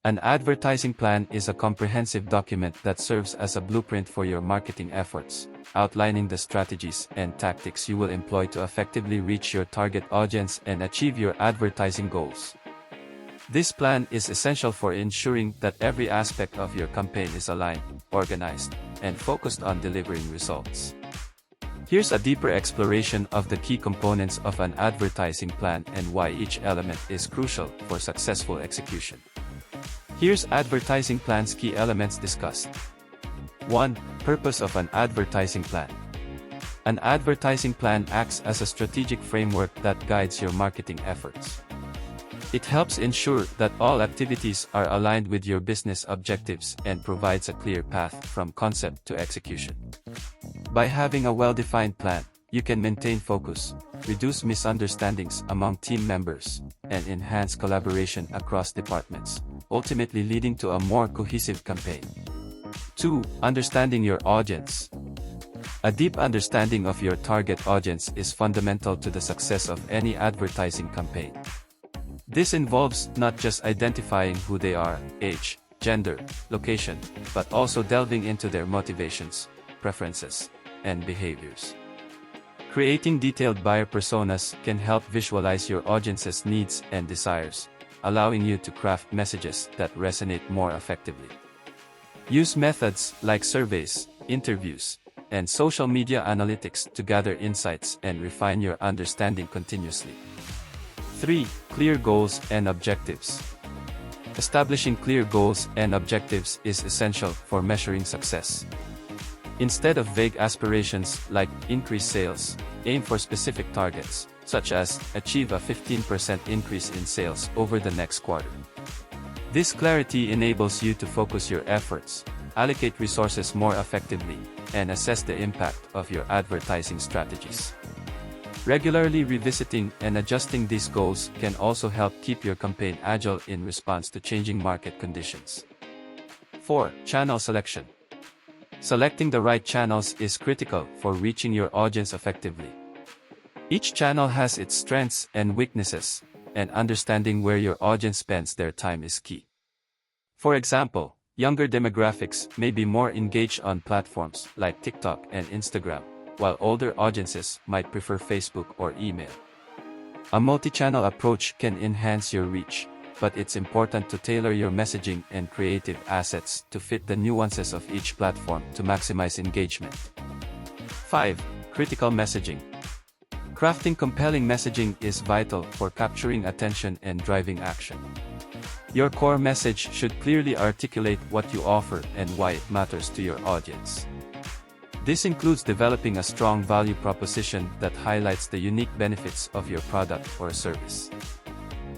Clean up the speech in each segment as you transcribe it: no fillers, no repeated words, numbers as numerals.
An advertising plan is a comprehensive document that serves as a blueprint for your marketing efforts, outlining the strategies and tactics you will employ to effectively reach your target audience and achieve your advertising goals. This plan is essential for ensuring that every aspect of your campaign is aligned, organized, and focused on delivering results. Here's a deeper exploration of the key components of an advertising plan and why each element is crucial for successful execution. Here's advertising plan's key elements discussed. 1. Purpose of an advertising plan. An advertising plan acts as a strategic framework that guides your marketing efforts. It helps ensure that all activities are aligned with your business objectives and provides a clear path from concept to execution. By having a well-defined plan, you can maintain focus, reduce misunderstandings among team members, and enhance collaboration across departments, ultimately leading to a more cohesive campaign. 2. Understanding your audience. A deep understanding of your target audience is fundamental to the success of any advertising campaign. This involves not just identifying who they are, age, gender, location, but also delving into their motivations, preferences, and behaviors. Creating detailed buyer personas can help visualize your audience's needs and desires, allowing you to craft messages that resonate more effectively. Use methods like surveys, interviews, and social media analytics to gather insights and refine your understanding continuously. 3. Clear goals and objectives. Establishing clear goals and objectives is essential for measuring success. Instead of vague aspirations like increase sales, aim for specific targets, such as achieve a 15% increase in sales over the next quarter. This clarity enables you to focus your efforts, allocate resources more effectively, and assess the impact of your advertising strategies. Regularly revisiting and adjusting these goals can also help keep your campaign agile in response to changing market conditions. 4. Channel selection. Selecting the right channels is critical for reaching your audience effectively. Each channel has its strengths and weaknesses, and understanding where your audience spends their time is key. For example, younger demographics may be more engaged on platforms like TikTok and Instagram, while older audiences might prefer Facebook or email. A multi-channel approach can enhance your reach, but it's important to tailor your messaging and creative assets to fit the nuances of each platform to maximize engagement. 5. Critical messaging. Crafting compelling messaging is vital for capturing attention and driving action. Your core message should clearly articulate what you offer and why it matters to your audience. This includes developing a strong value proposition that highlights the unique benefits of your product or service.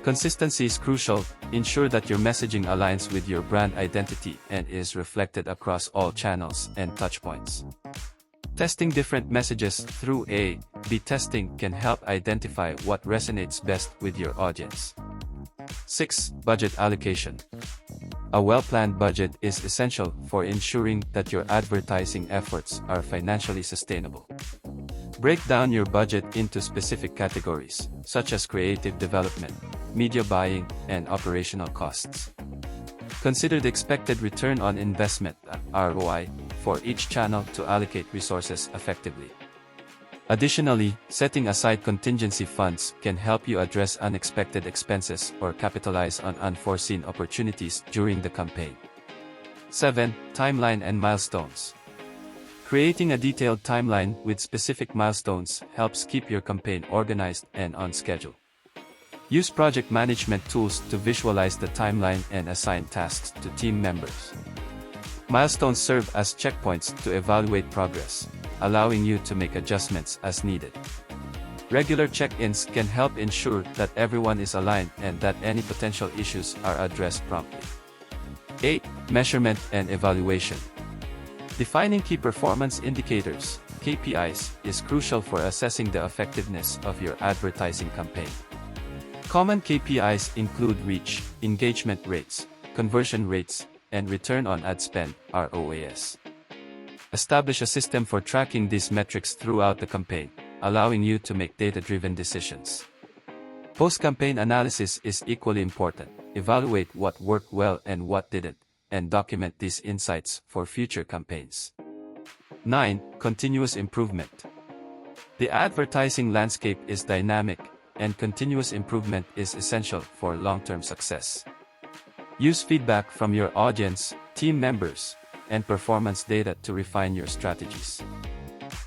Consistency is crucial. Ensure that your messaging aligns with your brand identity and is reflected across all channels and touchpoints. Testing different messages through A/B testing can help identify what resonates best with your audience. 6. Budget allocation. A well-planned budget is essential for ensuring that your advertising efforts are financially sustainable. Break down your budget into specific categories, such as creative development, media buying, and operational costs. Consider the expected return on investment (ROI) for each channel to allocate resources effectively. Additionally, setting aside contingency funds can help you address unexpected expenses or capitalize on unforeseen opportunities during the campaign. 7. Timeline and milestones. Creating a detailed timeline with specific milestones helps keep your campaign organized and on schedule. Use project management tools to visualize the timeline and assign tasks to team members. Milestones serve as checkpoints to evaluate progress, allowing you to make adjustments as needed. Regular check-ins can help ensure that everyone is aligned and that any potential issues are addressed promptly. 8. Measurement and evaluation. Defining key performance indicators, KPIs, is crucial for assessing the effectiveness of your advertising campaign. Common KPIs include reach, engagement rates, conversion rates, and return on ad spend, ROAS. Establish a system for tracking these metrics throughout the campaign, allowing you to make data-driven decisions. Post-campaign analysis is equally important. evaluate what worked well and what didn't, and document these insights for future campaigns. 9. Continuous improvement. The advertising landscape is dynamic, and continuous improvement is essential for long-term success. Use feedback from your audience, team members, and performance data to refine your strategies.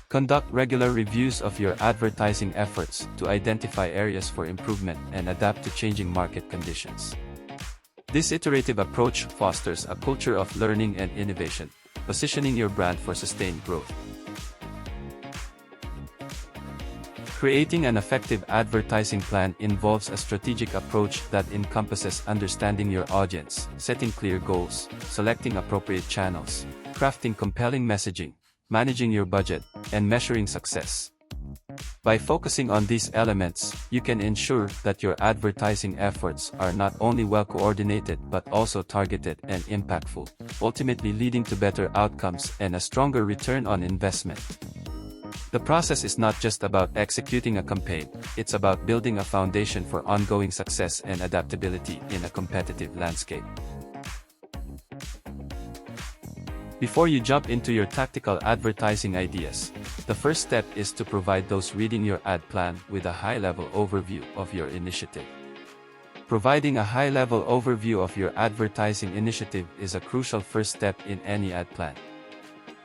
Conduct regular reviews of your advertising efforts to identify areas for improvement and adapt to changing market conditions. This iterative approach fosters a culture of learning and innovation, positioning your brand for sustained growth. Creating an effective advertising plan involves a strategic approach that encompasses understanding your audience, setting clear goals, selecting appropriate channels, crafting compelling messaging, managing your budget, and measuring success. By focusing on these elements, you can ensure that your advertising efforts are not only well coordinated but also targeted and impactful, ultimately leading to better outcomes and a stronger return on investment. The process is not just about executing a campaign, it's about building a foundation for ongoing success and adaptability in a competitive landscape. Before you jump into your tactical advertising ideas, the first step is to provide those reading your ad plan with a high-level overview of your initiative. Providing a high-level overview of your advertising initiative is a crucial first step in any ad plan.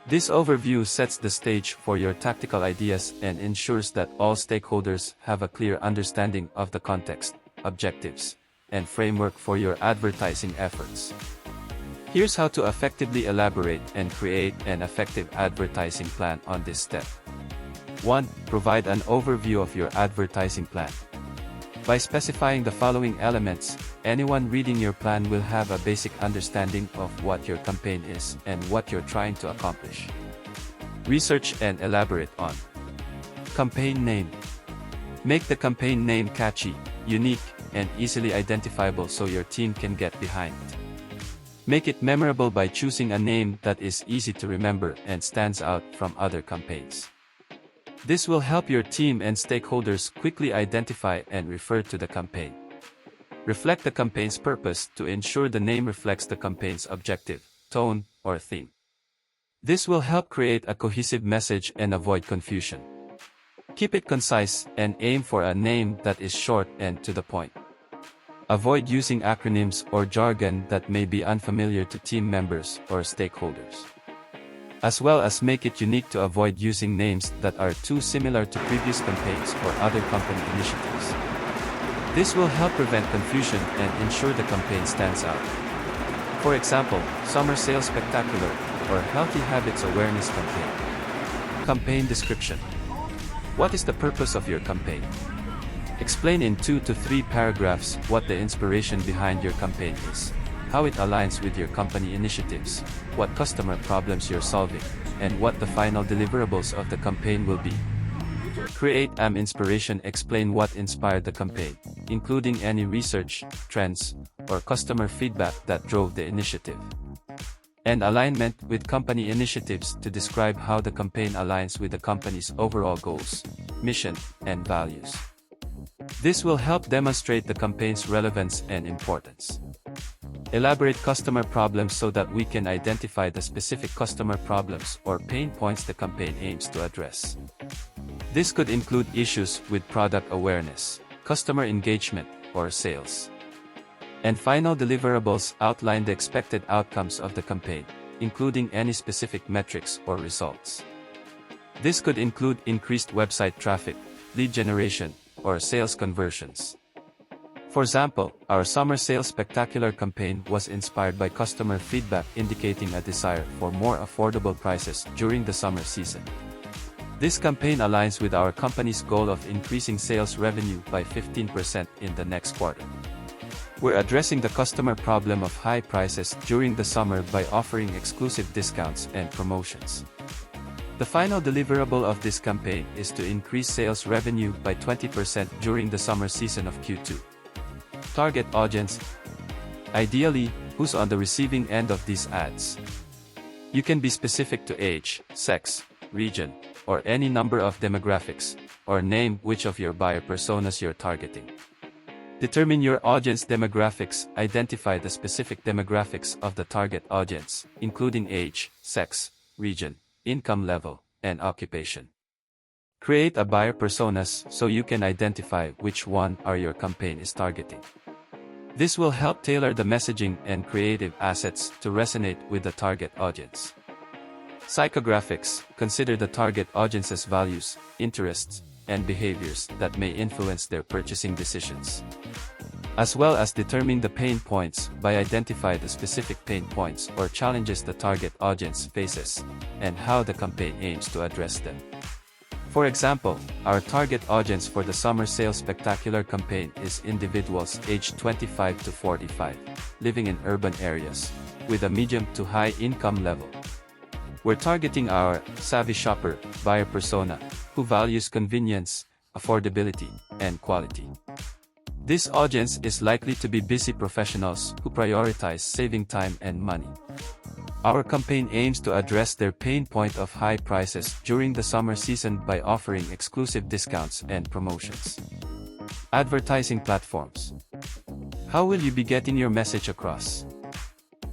This overview sets the stage for your tactical ideas and ensures that all stakeholders have a clear understanding of the context, objectives, and framework for your advertising efforts. Here's how to effectively elaborate and create an effective advertising plan on this step. 1. Provide an overview of your advertising plan. By specifying the following elements, anyone reading your plan will have a basic understanding of what your campaign is and what you're trying to accomplish. Research and elaborate on. Campaign name. Make the campaign name catchy, unique, and easily identifiable so your team can get behind it. Make it memorable by choosing a name that is easy to remember and stands out from other campaigns. This will help your team and stakeholders quickly identify and refer to the campaign. Reflect the campaign's purpose to ensure the name reflects the campaign's objective, tone, or theme. This will help create a cohesive message and avoid confusion. Keep it concise and aim for a name that is short and to the point. Avoid using acronyms or jargon that may be unfamiliar to team members or stakeholders. As well as make it unique to avoid using names that are too similar to previous campaigns or other company initiatives. This will help prevent confusion and ensure the campaign stands out. For example, Summer Sales Spectacular or Healthy Habits Awareness Campaign. Campaign description. What is the purpose of your campaign? Explain in 2 to 3 paragraphs what the inspiration behind your campaign is, how it aligns with your company initiatives, what customer problems you're solving, and what the final deliverables of the campaign will be. Create an inspiration. Explain what inspired the campaign, including any research, trends, or customer feedback that drove the initiative. And alignment with company initiatives to describe how the campaign aligns with the company's overall goals, mission, and values. This will help demonstrate the campaign's relevance and importance. Elaborate customer problems so that we can identify the specific customer problems or pain points the campaign aims to address. This could include issues with product awareness, customer engagement, or sales. And final deliverables outline the expected outcomes of the campaign, including any specific metrics or results. This could include increased website traffic, lead generation, or sales conversions. For example, our Summer Sales Spectacular campaign was inspired by customer feedback indicating a desire for more affordable prices during the summer season. This campaign aligns with our company's goal of increasing sales revenue by 15% in the next quarter. We're addressing the customer problem of high prices during the summer by offering exclusive discounts and promotions. The final deliverable of this campaign is to increase sales revenue by 20% during the summer season of Q2. Target audience. Ideally, who's on the receiving end of these ads? You can be specific to age, sex, region, or any number of demographics, or name which of your buyer personas you're targeting. Determine your audience demographics. Identify the specific demographics of the target audience, including age, sex, region, income level, and occupation. Create a buyer personas so you can identify which one your campaign is targeting. This will help tailor the messaging and creative assets to resonate with the target audience. Psychographics. Consider the target audience's values, interests, and behaviors that may influence their purchasing decisions. As well as determine the pain points by identifying the specific pain points or challenges the target audience faces, and how the campaign aims to address them. For example, our target audience for the Summer Sale Spectacular campaign is individuals aged 25 to 45, living in urban areas, with a medium to high income level. We're targeting our savvy shopper buyer persona, who values convenience, affordability, and quality. This audience is likely to be busy professionals who prioritize saving time and money. Our campaign aims to address their pain point of high prices during the summer season by offering exclusive discounts and promotions. Advertising platforms. How will you be getting your message across?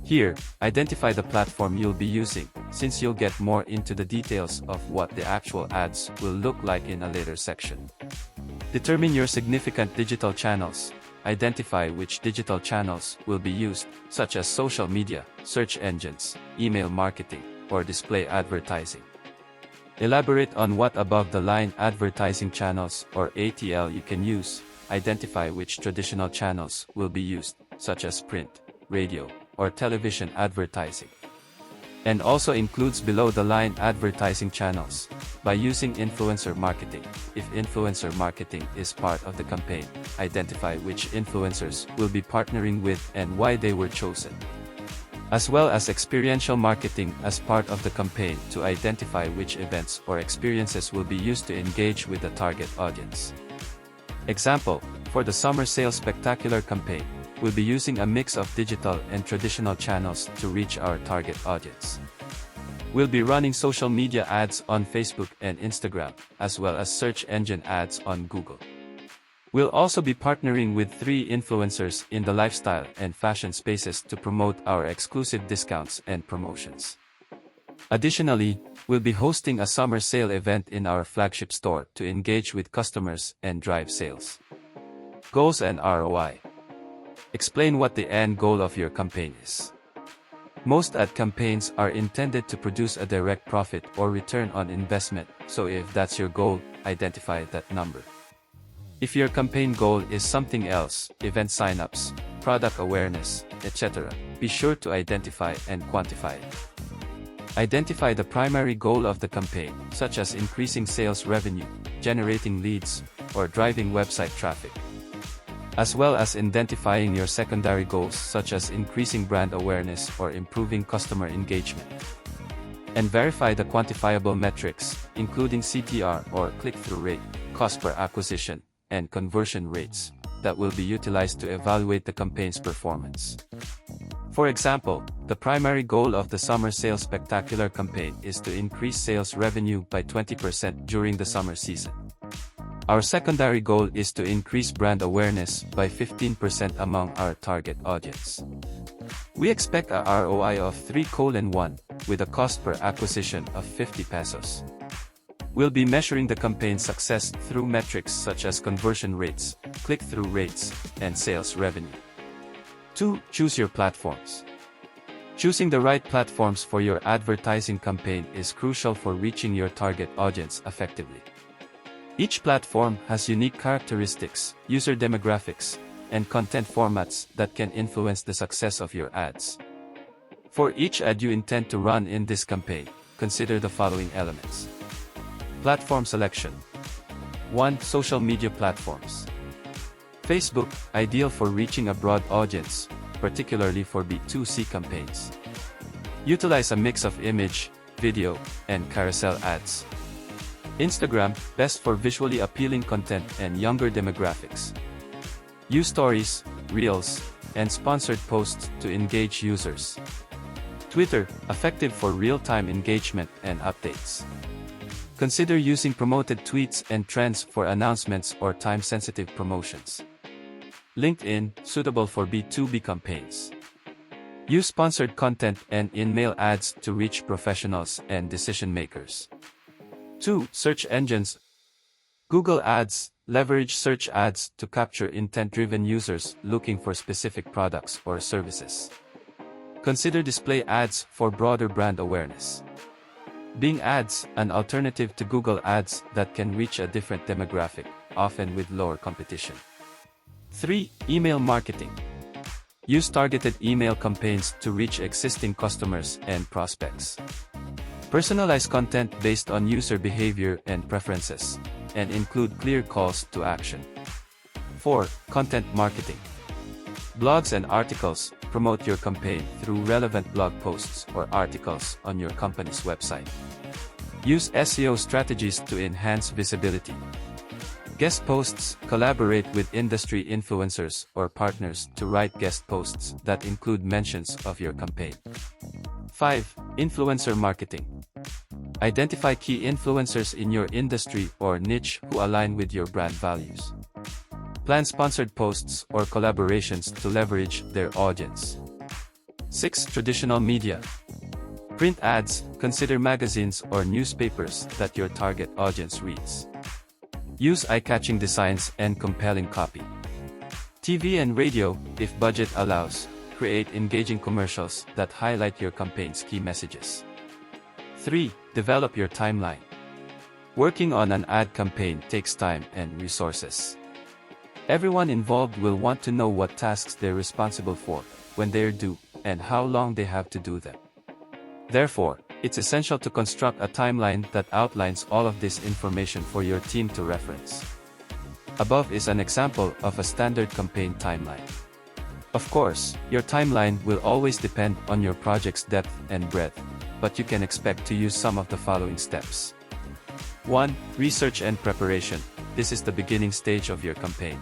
Here, identify the platform you'll be using, since you'll get more into the details of what the actual ads will look like in a later section. Determine your significant digital channels. Identify which digital channels will be used, such as social media, search engines, email marketing, or display advertising. Elaborate on what above-the-line advertising channels or ATL you can use. Identify which traditional channels will be used, such as print, radio, or television advertising. And also includes below-the-line advertising channels. By using influencer marketing, if influencer marketing is part of the campaign, identify which influencers will be partnering with and why they were chosen. As well as experiential marketing as part of the campaign to identify which events or experiences will be used to engage with the target audience. Example, for the Summer Sale Spectacular campaign, we'll be using a mix of digital and traditional channels to reach our target audience. We'll be running social media ads on Facebook and Instagram, as well as search engine ads on Google. We'll also be partnering with 3 influencers in the lifestyle and fashion spaces to promote our exclusive discounts and promotions. Additionally, we'll be hosting a summer sale event in our flagship store to engage with customers and drive sales. Goals and ROI. Explain what the end goal of your campaign is. Most ad campaigns are intended to produce a direct profit or return on investment, so if that's your goal, identify that number. If your campaign goal is something else, event signups, product awareness, etc., be sure to identify and quantify it. Identify the primary goal of the campaign, such as increasing sales revenue, generating leads, or driving website traffic. As well as identifying your secondary goals such as increasing brand awareness or improving customer engagement. And verify the quantifiable metrics, including CTR or click-through rate, cost per acquisition, and conversion rates, that will be utilized to evaluate the campaign's performance. For example, the primary goal of the Summer Sale Spectacular campaign is to increase sales revenue by 20% during the summer season. Our secondary goal is to increase brand awareness by 15% among our target audience. We expect a ROI of 3:1, with a cost per acquisition of 50 pesos. We'll be measuring the campaign's success through metrics such as conversion rates, click-through rates, and sales revenue. 2. Choose your platforms. Choosing the right platforms for your advertising campaign is crucial for reaching your target audience effectively. Each platform has unique characteristics, user demographics, and content formats that can influence the success of your ads. For each ad you intend to run in this campaign, consider the following elements. Platform selection. 1. Social media platforms. Facebook, ideal for reaching a broad audience, particularly for B2C campaigns. Utilize a mix of image, video, and carousel ads. Instagram, best for visually appealing content and younger demographics. Use stories, reels, and sponsored posts to engage users. Twitter, effective for real-time engagement and updates. Consider using promoted tweets and trends for announcements or time-sensitive promotions. LinkedIn, suitable for B2B campaigns. Use sponsored content and in-mail ads to reach professionals and decision makers. 2. Search engines. Google Ads. Leverage search ads to capture intent-driven users looking for specific products or services. Consider display ads for broader brand awareness. Bing Ads, an alternative to Google Ads that can reach a different demographic, often with lower competition. 3. Email marketing. Use targeted email campaigns to reach existing customers and prospects. Personalize content based on user behavior and preferences, and include clear calls to action. 4. Content marketing. Blogs and articles. Promote your campaign through relevant blog posts or articles on your company's website. Use SEO strategies to enhance visibility. Guest posts. Collaborate with industry influencers or partners to write guest posts that include mentions of your campaign. 5. Influencer marketing. Identify key influencers in your industry or niche who align with your brand values. Plan sponsored posts or collaborations to leverage their audience. 6. Traditional media. Print ads. Consider magazines or newspapers that your target audience reads. Use eye-catching designs and compelling copy. TV and radio, if budget allows, create engaging commercials that highlight your campaign's key messages. 3. Develop your timeline. Working on an ad campaign takes time and resources. Everyone involved will want to know what tasks they're responsible for, when they're due, and how long they have to do them. Therefore, it's essential to construct a timeline that outlines all of this information for your team to reference. Above is an example of a standard campaign timeline. Of course, your timeline will always depend on your project's depth and breadth, but you can expect to use some of the following steps. 1. Research and preparation. This is the beginning stage of your campaign.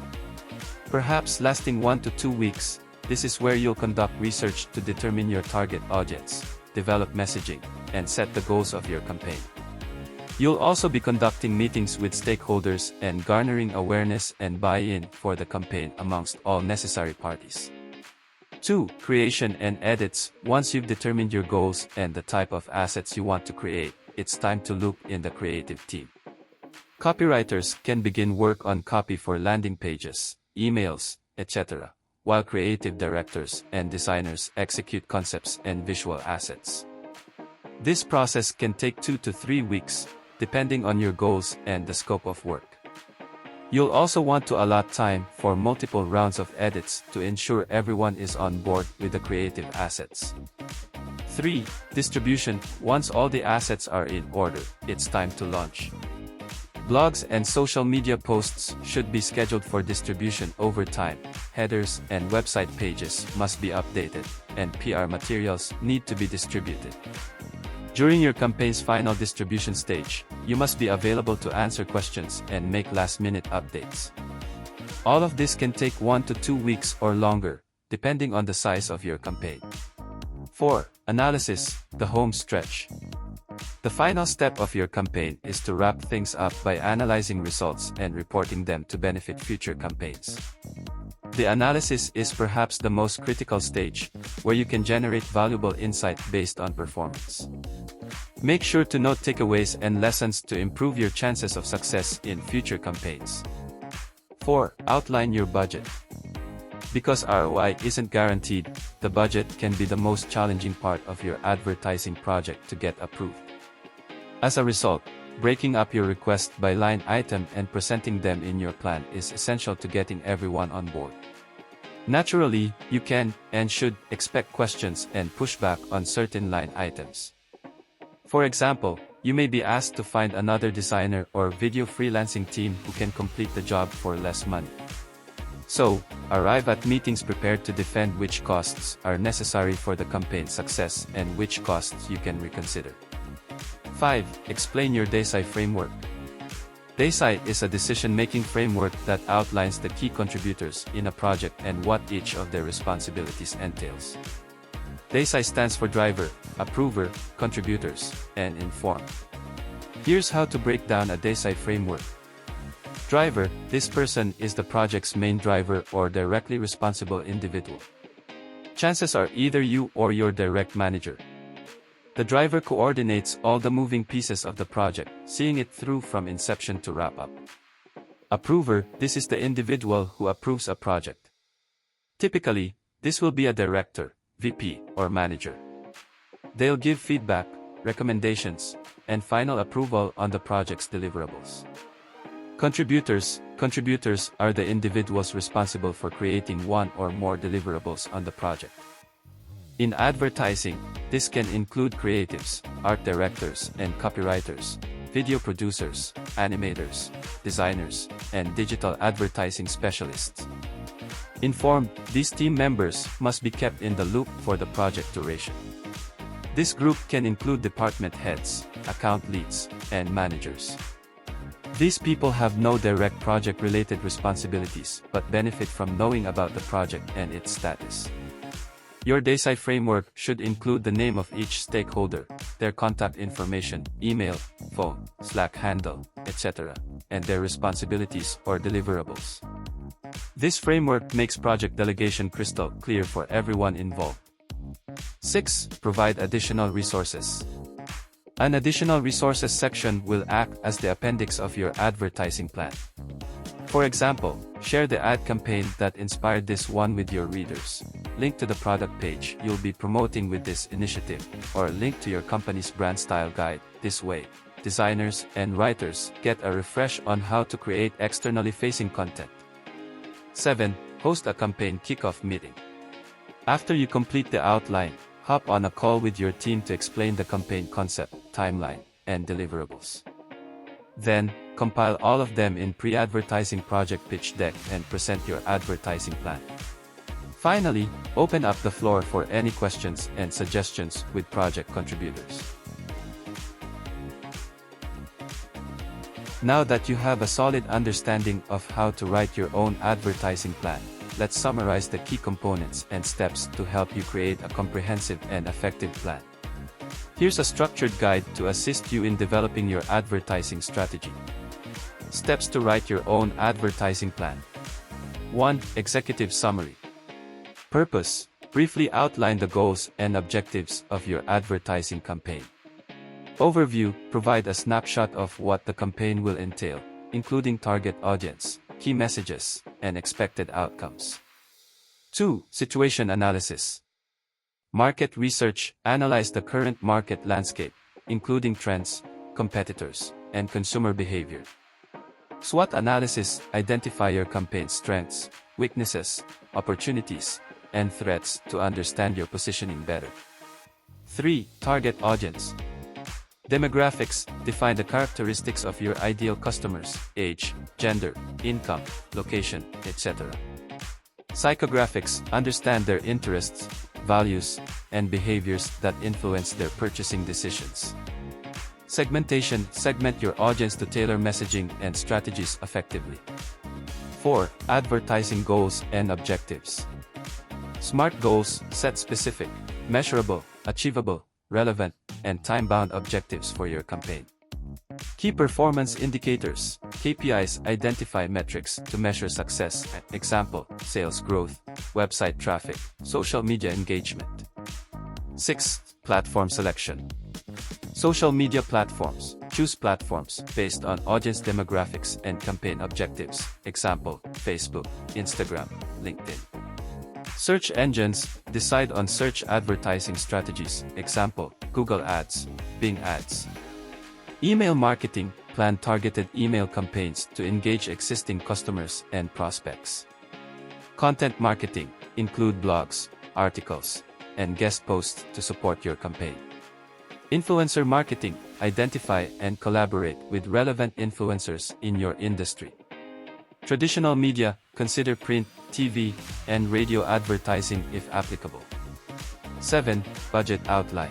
Perhaps lasting 1 to 2 weeks, this is where you'll conduct research to determine your target audience, develop messaging, and set the goals of your campaign. You'll also be conducting meetings with stakeholders and garnering awareness and buy-in for the campaign amongst all necessary parties. 2. Creation and edits. Once you've determined your goals and the type of assets you want to create, it's time to loop in the creative team. Copywriters can begin work on copy for landing pages, emails, etc., while creative directors and designers execute concepts and visual assets. This process can take 2 to 3 weeks, depending on your goals and the scope of work. You'll also want to allot time for multiple rounds of edits to ensure everyone is on board with the creative assets. 3. Distribution. Once all the assets are in order, it's time to launch. Blogs and social media posts should be scheduled for distribution over time. Headers and website pages must be updated, and PR materials need to be distributed. During your campaign's final distribution stage, you must be available to answer questions and make last-minute updates. All of this can take 1 to 2 weeks or longer, depending on the size of your campaign. 4. Analysis, the home stretch. The final step of your campaign is to wrap things up by analyzing results and reporting them to benefit future campaigns. The analysis is perhaps the most critical stage, where you can generate valuable insight based on performance. Make sure to note takeaways and lessons to improve your chances of success in future campaigns. 4. Outline your budget. Because ROI isn't guaranteed, the budget can be the most challenging part of your advertising project to get approved. As a result, breaking up your request by line item and presenting them in your plan is essential to getting everyone on board. Naturally, you can and should expect questions and pushback on certain line items. For example, you may be asked to find another designer or video freelancing team who can complete the job for less money. So, arrive at meetings prepared to defend which costs are necessary for the campaign's success and which costs you can reconsider. 5. Explain your DESI framework. DESI is a decision-making framework that outlines the key contributors in a project and what each of their responsibilities entails. DESI stands for driver, approver, contributors, and inform. Here's how to break down a DESI framework. Driver, this person is the project's main driver or directly responsible individual. Chances are either you or your direct manager. The driver coordinates all the moving pieces of the project, seeing it through from inception to wrap-up. Approver, this is the individual who approves a project. Typically, this will be a director, VP, or manager. They'll give feedback, recommendations, and final approval on the project's deliverables. Contributors are the individuals responsible for creating one or more deliverables on the project. In advertising, this can include creatives, art directors and copywriters, video producers, animators, designers, and digital advertising specialists. Informed, these team members must be kept in the loop for the project duration. This group can include department heads, account leads, and managers. These people have no direct project-related responsibilities but benefit from knowing about the project and its status. Your DESI framework should include the name of each stakeholder, their contact information, email, phone, Slack handle, etc., and their responsibilities or deliverables. This framework makes project delegation crystal clear for everyone involved. 6. Provide additional resources. An additional resources section will act as the appendix of your advertising plan. For example, share the ad campaign that inspired this one with your readers, link to the product page you'll be promoting with this initiative, or link to your company's brand style guide. This way, designers and writers get a refresh on how to create externally facing content. 7. Host a campaign kickoff meeting. After you complete the outline, hop on a call with your team to explain the campaign concept, timeline, and deliverables. Then, compile all of them in pre-advertising project pitch deck and present your advertising plan. Finally, open up the floor for any questions and suggestions with project contributors. Now that you have a solid understanding of how to write your own advertising plan, let's summarize the key components and steps to help you create a comprehensive and effective plan. Here's a structured guide to assist you in developing your advertising strategy. Steps to write your own advertising plan. 1. Executive summary. Purpose. Briefly outline the goals and objectives of your advertising campaign. Overview. Provide a snapshot of what the campaign will entail, including target audience, key messages, and expected outcomes. 2. Situation analysis. Market research. Analyze the current market landscape, including trends, competitors, and consumer behavior. SWOT analysis. Identify your campaign's strengths, weaknesses, opportunities, and threats to understand your positioning better. 3. Target audience. Demographics. Define the characteristics of your ideal customers, age, gender, income, location, etc. Psychographics. Understand their interests, values, and behaviors that influence their purchasing decisions. Segmentation. Segment your audience to tailor messaging and strategies effectively. 4. Advertising goals and objectives. SMART goals. Set specific, measurable, achievable, relevant, and time-bound objectives for your campaign. Key performance indicators, KPIs. Identify metrics to measure success, example, sales growth, website traffic, social media engagement. 6. Platform selection. Social media platforms. Choose platforms based on audience demographics and campaign objectives, example, Facebook, Instagram, LinkedIn. Search engines. Decide on search advertising strategies, example, Google Ads, Bing Ads. Email marketing. Plan targeted email campaigns to engage existing customers and prospects. Content marketing. Include blogs, articles, and guest posts to support your campaign. Influencer marketing. Identify and collaborate with relevant influencers in your industry. Traditional media. Consider print, TV, and radio advertising if applicable. 7. Budget outline.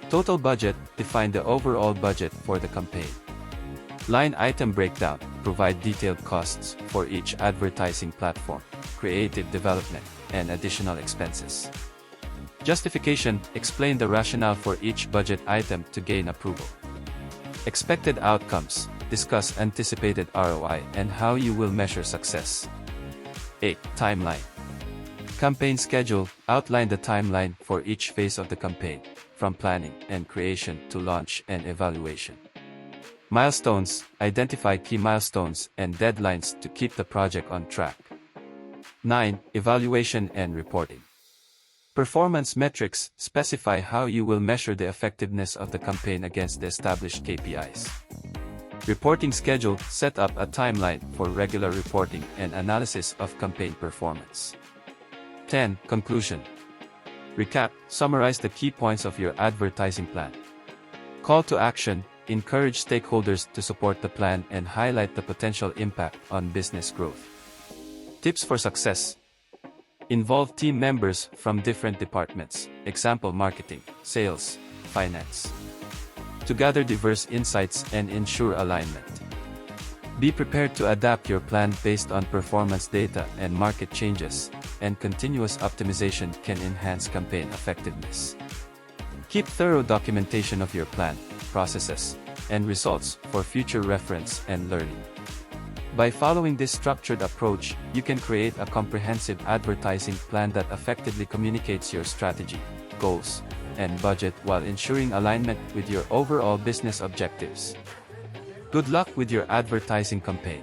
Total budget. Define the overall budget for the campaign. Line item breakdown. Provide detailed costs for each advertising platform, creative development, and additional expenses. Justification. Explain the rationale for each budget item to gain approval. Expected outcomes. Discuss anticipated ROI and how you will measure success. 8. Timeline. Campaign schedule. Outline the timeline for each phase of the campaign, from planning and creation to launch and evaluation. Milestones. Identify key milestones and deadlines to keep the project on track. 9. Evaluation and reporting. Performance metrics. Specify how you will measure the effectiveness of the campaign against the established KPIs. Reporting schedule. Set up a timeline for regular reporting and analysis of campaign performance. 10. Conclusion. Recap. Summarize the key points of your advertising plan. Call to action. Encourage stakeholders to support the plan and highlight the potential impact on business growth. Tips for success. Involve team members from different departments, example marketing, sales, finance, to gather diverse insights and ensure alignment. Be prepared to adapt your plan based on performance data and market changes, and continuous optimization can enhance campaign effectiveness. Keep thorough documentation of your plan, processes, and results for future reference and learning. By following this structured approach, you can create a comprehensive advertising plan that effectively communicates your strategy, goals, and budget while ensuring alignment with your overall business objectives. Good luck with your advertising campaign.